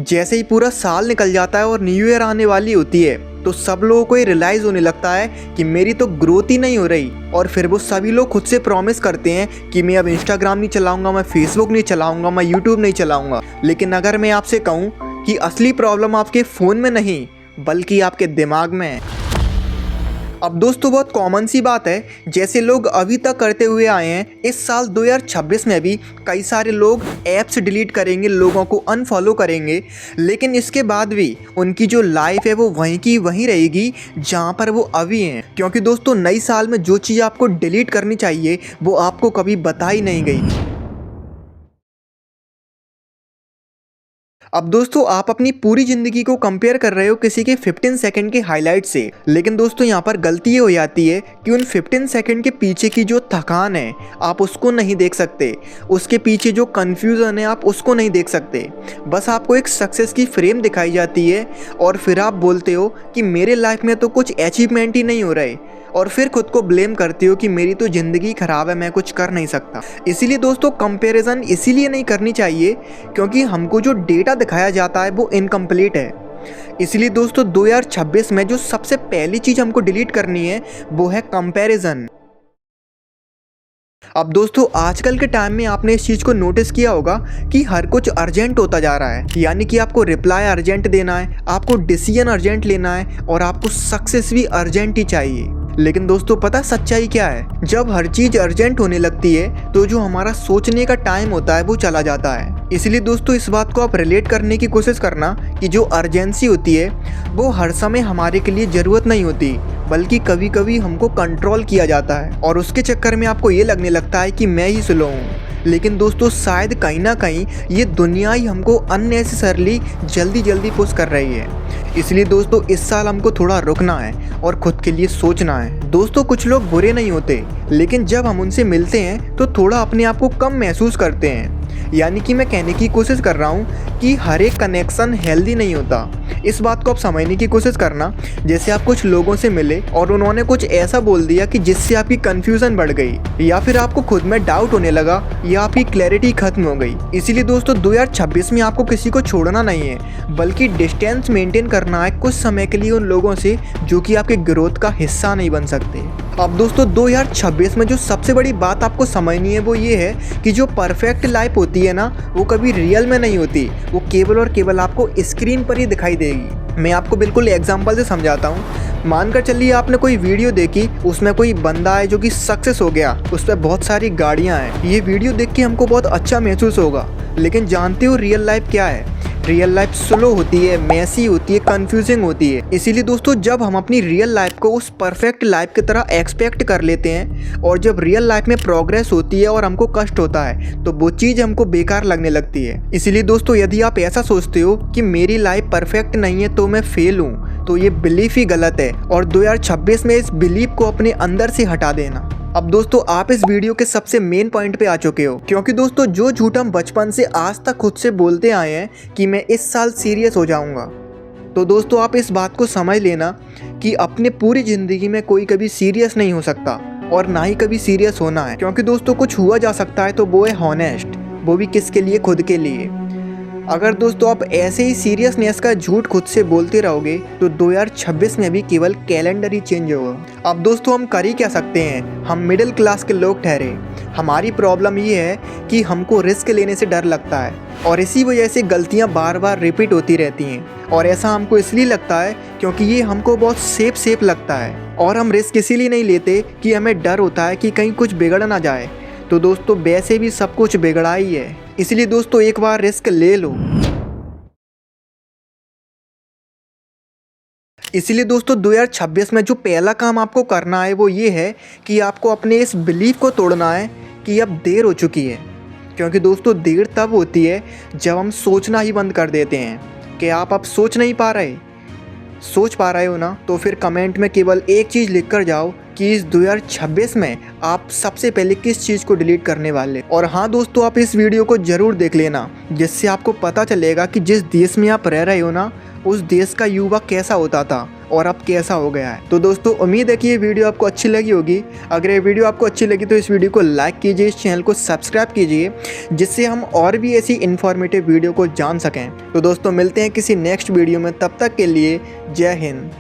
जैसे ही पूरा साल निकल जाता है और न्यू ईयर आने वाली होती है तो सब लोगों को ये रियलाइज़ होने लगता है कि मेरी तो ग्रोथ ही नहीं हो रही। और फिर वो सभी लोग खुद से प्रॉमिस करते हैं कि मैं अब इंस्टाग्राम नहीं चलाऊंगा, मैं फेसबुक नहीं चलाऊंगा, मैं यूट्यूब नहीं चलाऊंगा। लेकिन अगर मैं आपसे कहूँ कि असली प्रॉब्लम आपके फ़ोन में नहीं बल्कि आपके दिमाग में है। अब दोस्तों बहुत कॉमन सी बात है, जैसे लोग अभी तक करते हुए आए हैं, इस साल 2026 में भी कई सारे लोग ऐप्स डिलीट करेंगे, लोगों को अनफॉलो करेंगे, लेकिन इसके बाद भी उनकी जो लाइफ है वो वहीं की वहीं रहेगी जहाँ पर वो अभी हैं। क्योंकि दोस्तों नई साल में जो चीज़ आपको डिलीट करनी चाहिए वो आपको कभी बताई नहीं गई। अब दोस्तों आप अपनी पूरी ज़िंदगी को कंपेयर कर रहे हो किसी के 15 सेकंड के हाईलाइट से, लेकिन दोस्तों यहाँ पर गलती ये हो जाती है कि उन 15 सेकंड के पीछे की जो थकान है आप उसको नहीं देख सकते, उसके पीछे जो कन्फ्यूज़न है आप उसको नहीं देख सकते। बस आपको एक सक्सेस की फ्रेम दिखाई जाती है और फिर आप बोलते हो कि मेरे लाइफ में तो कुछ अचीवमेंट ही नहीं हो रहे, और फिर खुद को ब्लेम करते हो कि मेरी तो ज़िंदगी ख़राब है, मैं कुछ कर नहीं सकता। इसीलिए दोस्तों कंपैरिजन इसीलिए नहीं करनी चाहिए क्योंकि हमको जो डेटा दिखाया जाता है वो इनकम्प्लीट है। इसलिए दोस्तों 2026 में जो सबसे पहली चीज़ हमको डिलीट करनी है वो है कंपैरिजन। अब दोस्तों आजकल के टाइम में आपने इस चीज़ को नोटिस किया होगा कि हर कुछ अर्जेंट होता जा रहा है, यानी कि आपको रिप्लाई अर्जेंट देना है, आपको डिसीजन अर्जेंट लेना है और आपको सक्सेस भी अर्जेंट ही चाहिए। लेकिन दोस्तों पता सच्चाई क्या है, जब हर चीज़ अर्जेंट होने लगती है तो जो हमारा सोचने का टाइम होता है वो चला जाता है। इसलिए दोस्तों इस बात को आप रिलेट करने की कोशिश करना कि जो अर्जेंसी होती है वो हर समय हमारे के लिए ज़रूरत नहीं होती, बल्कि कभी कभी हमको कंट्रोल किया जाता है और उसके चक्कर में आपको ये लगने लगता है कि मैं ही स्लो हूँ। लेकिन दोस्तों शायद कहीं ना कहीं ये दुनिया ही हमको अननेसेसरली जल्दी पुश कर रही है। इसलिए दोस्तों इस साल हमको थोड़ा रुकना है और खुद के लिए सोचना है। दोस्तों कुछ लोग बुरे नहीं होते, लेकिन जब हम उनसे मिलते हैं तो थोड़ा अपने आप को कम महसूस करते हैं। यानी कि मैं कहने की कोशिश कर रहा हूँ कि हर एक कनेक्शन हेल्दी नहीं होता। इस बात को आप समझने की कोशिश करना, जैसे आप कुछ लोगों से मिले और उन्होंने कुछ ऐसा बोल दिया कि जिससे आपकी कन्फ्यूज़न बढ़ गई, या फिर आपको खुद में डाउट होने लगा, या आपकी क्लैरिटी खत्म हो गई। इसीलिए दोस्तों 2026 में आपको किसी को छोड़ना नहीं है, बल्कि डिस्टेंस मेंटेन करना है कुछ समय के लिए उन लोगों से जो कि आपके ग्रोथ का हिस्सा नहीं बन सकते। अब दोस्तों 2026 में जो सबसे बड़ी बात आपको समझनी है वो ये है कि जो परफेक्ट लाइफ होती है ना वो कभी रियल में नहीं होती, वो केवल और केवल आपको स्क्रीन पर ही दिखाई देगी। मैं आपको बिल्कुल एग्जांपल से समझाता हूँ। मानकर चलिए आपने कोई वीडियो देखी, उसमें कोई बंदा है जो कि सक्सेस हो गया, उस पर बहुत सारी गाड़ियाँ हैं। ये वीडियो देख के हमको बहुत अच्छा महसूस होगा, लेकिन जानते हो रियल लाइफ क्या है? रियल लाइफ स्लो होती है, मैसी होती है, कंफ्यूजिंग होती है। इसीलिए दोस्तों जब हम अपनी रियल लाइफ को उस परफेक्ट लाइफ की तरह एक्सपेक्ट कर लेते हैं और जब रियल लाइफ में प्रोग्रेस होती है और हमको कष्ट होता है तो वो चीज़ हमको बेकार लगने लगती है। इसीलिए दोस्तों यदि आप ऐसा सोचते हो कि मेरी लाइफ परफेक्ट नहीं है तो मैं फेल हूँ, तो ये बिलीफ ही गलत है और 2026 में इस बिलीफ को अपने अंदर से हटा देना। अब दोस्तों आप इस वीडियो के सबसे मेन पॉइंट पे आ चुके हो, क्योंकि दोस्तों जो झूठ हम बचपन से आज तक खुद से बोलते आए हैं कि मैं इस साल सीरियस हो जाऊंगा, तो दोस्तों आप इस बात को समझ लेना कि अपने पूरी ज़िंदगी में कोई कभी सीरियस नहीं हो सकता और ना ही कभी सीरियस होना है। क्योंकि दोस्तों कुछ हुआ जा सकता है तो वो है हॉनेस्ट, वो भी किसके लिए? खुद के लिए। अगर दोस्तों आप ऐसे ही सीरियसनेस का झूठ खुद से बोलते रहोगे तो 2026 में भी केवल कैलेंडर ही चेंज होगा। अब दोस्तों हम कर ही क्या सकते हैं, हम मिडिल क्लास के लोग ठहरे। हमारी प्रॉब्लम ये है कि हमको रिस्क लेने से डर लगता है और इसी वजह से गलतियां बार बार रिपीट होती रहती हैं। और ऐसा हमको इसलिए लगता है क्योंकि ये हमको बहुत सेफ लगता है, और हम रिस्क इसीलिए नहीं लेते कि हमें डर होता है कि कहीं कुछ बिगड़ ना जाए। तो दोस्तों वैसे भी सब कुछ बिगड़ा ही है, इसलिए दोस्तों एक बार रिस्क ले लो। इसलिए दोस्तों 2026 में जो पहला काम आपको करना है वो ये है कि आपको अपने इस बिलीफ को तोड़ना है कि अब देर हो चुकी है। क्योंकि दोस्तों देर तब होती है जब हम सोचना ही बंद कर देते हैं। कि आप अब सोच नहीं पा रहे, सोच पा रहे हो ना, तो फिर कमेंट में केवल एक चीज़ लिख कर जाओ कि इस 2026 में आप सबसे पहले किस चीज़ को डिलीट करने वाले। और हाँ दोस्तों आप इस वीडियो को ज़रूर देख लेना, जिससे आपको पता चलेगा कि जिस देश में आप रह रहे हो ना उस देश का युवा कैसा होता था और अब कैसा हो गया है। तो दोस्तों उम्मीद है कि ये वीडियो आपको अच्छी लगी होगी। अगर ये वीडियो आपको अच्छी लगी तो इस वीडियो को लाइक कीजिए, इस चैनल को सब्सक्राइब कीजिए, जिससे हम और भी ऐसी इन्फॉर्मेटिव वीडियो को जान सकें। तो दोस्तों मिलते हैं किसी नेक्स्ट वीडियो में, तब तक के लिए जय हिंद।